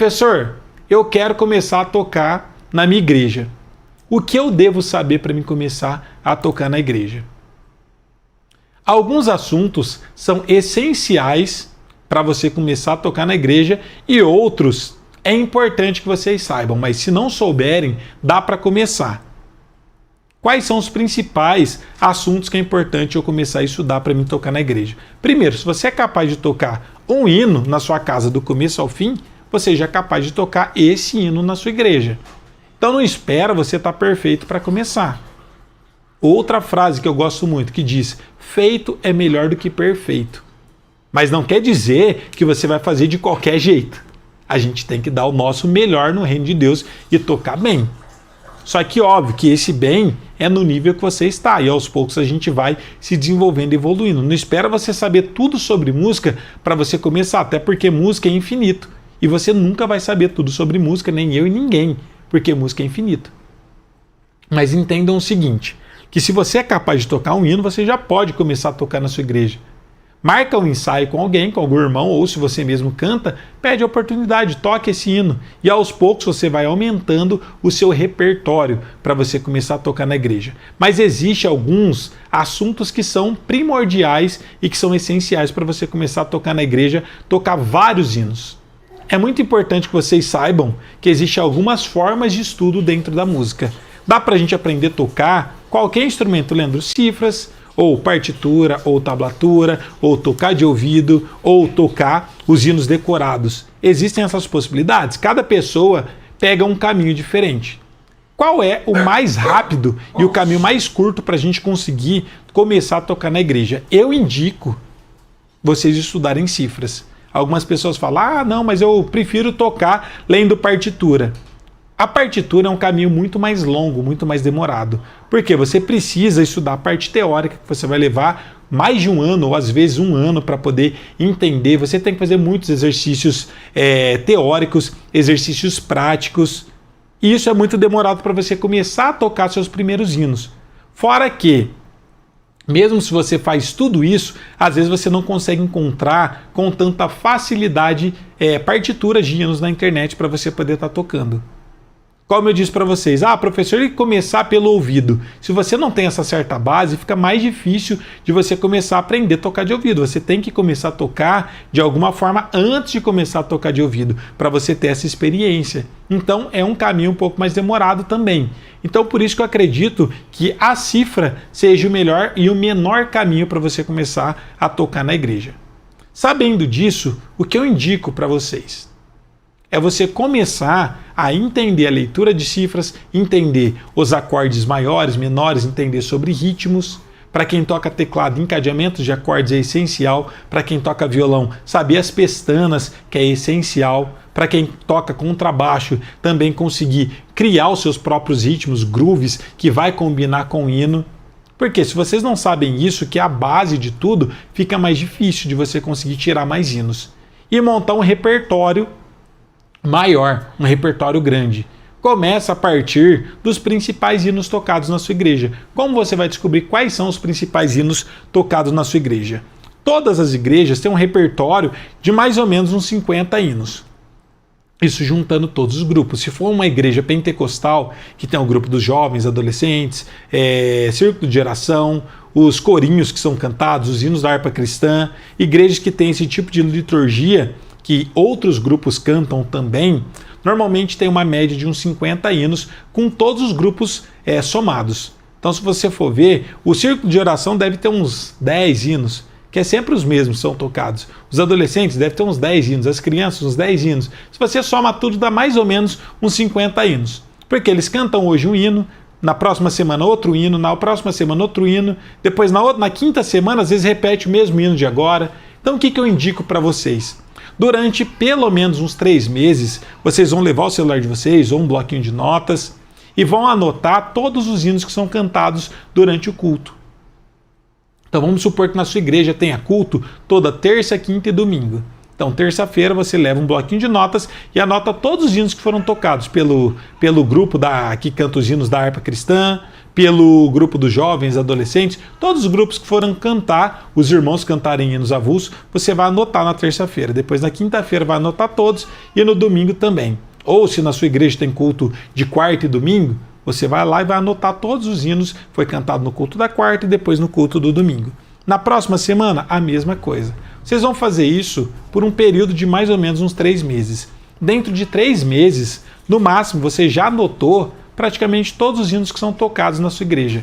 Professor, eu quero começar a tocar na minha igreja. O que eu devo saber para mim começar a tocar na igreja? Alguns assuntos são essenciais para você começar a tocar na igreja e outros é importante que vocês saibam, mas se não souberem, dá para começar. Quais são os principais assuntos que é importante eu começar a estudar para mim tocar na igreja? Primeiro, se você é capaz de tocar um hino na sua casa do começo ao fim, você já é capaz de tocar esse hino na sua igreja. Então não espera você estar perfeito para começar. Outra frase que eu gosto muito que diz: feito é melhor do que perfeito. Mas não quer dizer que você vai fazer de qualquer jeito. A gente tem que dar o nosso melhor no reino de Deus e tocar bem. Só que óbvio que esse bem é no nível que você está e aos poucos a gente vai se desenvolvendo e evoluindo. Não espera você saber tudo sobre música para você começar, até porque música é infinito. E você nunca vai saber tudo sobre música, nem eu e ninguém, porque música é infinito. Mas entendam o seguinte, que se você é capaz de tocar um hino, você já pode começar a tocar na sua igreja. Marca um ensaio com alguém, com algum irmão, ou se você mesmo canta, pede a oportunidade, toque esse hino. E aos poucos você vai aumentando o seu repertório para você começar a tocar na igreja. Mas existem alguns assuntos que são primordiais e que são essenciais para você começar a tocar na igreja, tocar vários hinos. É muito importante que vocês saibam que existem algumas formas de estudo dentro da música. Dá para a gente aprender a tocar qualquer instrumento, lendo cifras, ou partitura, ou tablatura, ou tocar de ouvido, ou tocar os hinos decorados. Existem essas possibilidades. Cada pessoa pega um caminho diferente. Qual é o mais rápido e o caminho mais curto para a gente conseguir começar a tocar na igreja? Eu indico vocês estudarem cifras. Algumas pessoas falam, não, mas eu prefiro tocar lendo partitura. A partitura é um caminho muito mais longo, muito mais demorado. Porque você precisa estudar a parte teórica, que você vai levar mais de um ano, ou às vezes um ano, para poder entender. Você tem que fazer muitos exercícios teóricos, exercícios práticos. E isso é muito demorado para você começar a tocar seus primeiros hinos. Fora que, mesmo se você faz tudo isso, às vezes você não consegue encontrar com tanta facilidade partituras de hinos na internet para você poder estar tocando. Como eu disse para vocês, professor, ele começar pelo ouvido. Se você não tem essa certa base, fica mais difícil de você começar a aprender a tocar de ouvido. Você tem que começar a tocar de alguma forma antes de começar a tocar de ouvido, para você ter essa experiência. Então é um caminho um pouco mais demorado também. Então por isso que eu acredito que a cifra seja o melhor e o menor caminho para você começar a tocar na igreja. Sabendo disso, o que eu indico para vocês é você começar a entender a leitura de cifras, entender os acordes maiores, menores, entender sobre ritmos. Para quem toca teclado, encadeamentos de acordes é essencial. Para quem toca violão, saber as pestanas, que é essencial. Para quem toca contrabaixo, também conseguir criar os seus próprios ritmos, grooves, que vai combinar com o hino. Porque se vocês não sabem isso, que é a base de tudo, fica mais difícil de você conseguir tirar mais hinos. E montar um repertório maior, um repertório grande. Começa a partir dos principais hinos tocados na sua igreja. Como você vai descobrir quais são os principais hinos tocados na sua igreja? Todas as igrejas têm um repertório de mais ou menos uns 50 hinos. Isso juntando todos os grupos. Se for uma igreja pentecostal, que tem o grupo dos jovens, adolescentes, círculo de geração, os corinhos que são cantados, os hinos da harpa cristã, igrejas que têm esse tipo de liturgia, que outros grupos cantam também, normalmente tem uma média de uns 50 hinos com todos os grupos somados. Então, se você for ver, o círculo de oração deve ter uns 10 hinos, que é sempre os mesmos que são tocados. Os adolescentes devem ter uns 10 hinos, as crianças uns 10 hinos. Se você soma tudo, dá mais ou menos uns 50 hinos. Porque eles cantam hoje um hino, na próxima semana outro hino, na próxima semana outro hino, depois na quinta semana às vezes repete o mesmo hino de agora. Então, o que eu indico para vocês? Durante pelo menos uns 3 meses, vocês vão levar o celular de vocês ou um bloquinho de notas e vão anotar todos os hinos que são cantados durante o culto. Então vamos supor que na sua igreja tenha culto toda terça, quinta e domingo. Então, terça-feira você leva um bloquinho de notas e anota todos os hinos que foram tocados pelo grupo que canta os hinos da harpa cristã, pelo grupo dos jovens, adolescentes, todos os grupos que foram cantar, os irmãos cantarem hinos avulsos, você vai anotar na terça-feira. Depois, na quinta-feira, vai anotar todos e no domingo também. Ou se na sua igreja tem culto de quarta e domingo, você vai lá e vai anotar todos os hinos que foi cantado no culto da quarta e depois no culto do domingo. Na próxima semana, a mesma coisa. Vocês vão fazer isso por um período de mais ou menos uns 3 meses. Dentro de 3 meses, no máximo, você já anotou praticamente todos os hinos que são tocados na sua igreja.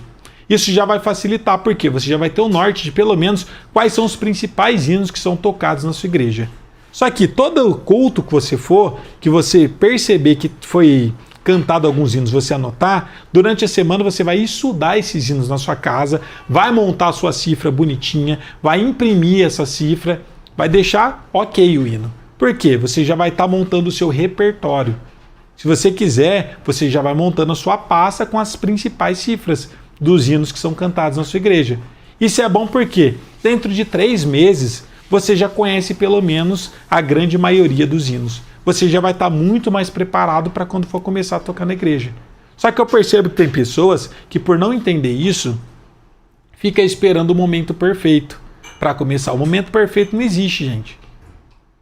Isso já vai facilitar, porque você já vai ter o norte de pelo menos quais são os principais hinos que são tocados na sua igreja. Só que todo culto que você for, que você perceber que foi cantado alguns hinos, você anotar, durante a semana você vai estudar esses hinos na sua casa, vai montar a sua cifra bonitinha, vai imprimir essa cifra, vai deixar ok o hino. Por quê? Você já vai estar montando o seu repertório. Se você quiser, você já vai montando a sua pasta com as principais cifras dos hinos que são cantados na sua igreja. Isso é bom porque dentro de 3 meses você já conhece pelo menos a grande maioria dos hinos. Você já vai estar muito mais preparado para quando for começar a tocar na igreja. Só que eu percebo que tem pessoas que, por não entender isso, fica esperando o momento perfeito para começar. O momento perfeito não existe, gente.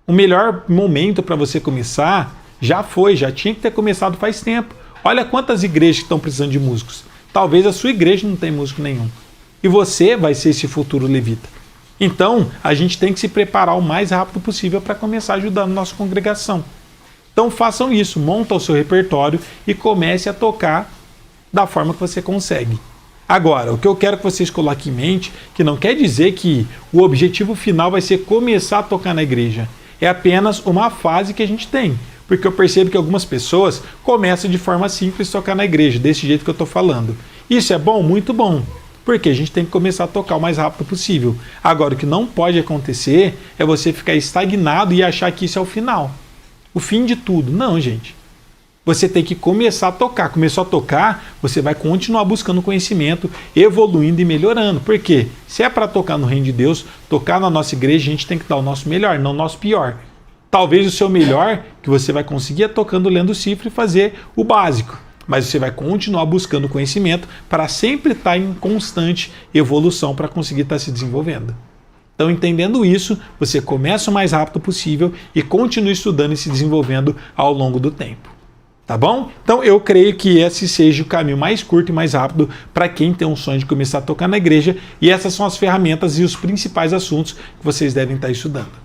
O melhor momento para você começar já foi, já tinha que ter começado faz tempo. Olha quantas igrejas estão precisando de músicos. Talvez a sua igreja não tenha músico nenhum. E você vai ser esse futuro levita. Então, a gente tem que se preparar o mais rápido possível para começar ajudando a nossa congregação. Então, façam isso, monta o seu repertório e comece a tocar da forma que você consegue. Agora, o que eu quero que vocês coloquem em mente, que não quer dizer que o objetivo final vai ser começar a tocar na igreja. É apenas uma fase que a gente tem. Porque eu percebo que algumas pessoas começam de forma simples a tocar na igreja, desse jeito que eu estou falando. Isso é bom? Muito bom. Porque a gente tem que começar a tocar o mais rápido possível. Agora, o que não pode acontecer é você ficar estagnado e achar que isso é o final. O fim de tudo. Não, gente. Você tem que começar a tocar. Começou a tocar, você vai continuar buscando conhecimento, evoluindo e melhorando. Por quê? Se é para tocar no reino de Deus, tocar na nossa igreja, a gente tem que dar o nosso melhor, não o nosso pior. Talvez o seu melhor que você vai conseguir é tocando, lendo cifra e fazer o básico. Mas você vai continuar buscando conhecimento para sempre estar em constante evolução para conseguir estar se desenvolvendo. Então, entendendo isso, você começa o mais rápido possível e continua estudando e se desenvolvendo ao longo do tempo. Tá bom? Então, eu creio que esse seja o caminho mais curto e mais rápido para quem tem um sonho de começar a tocar na igreja. E essas são as ferramentas e os principais assuntos que vocês devem estar estudando.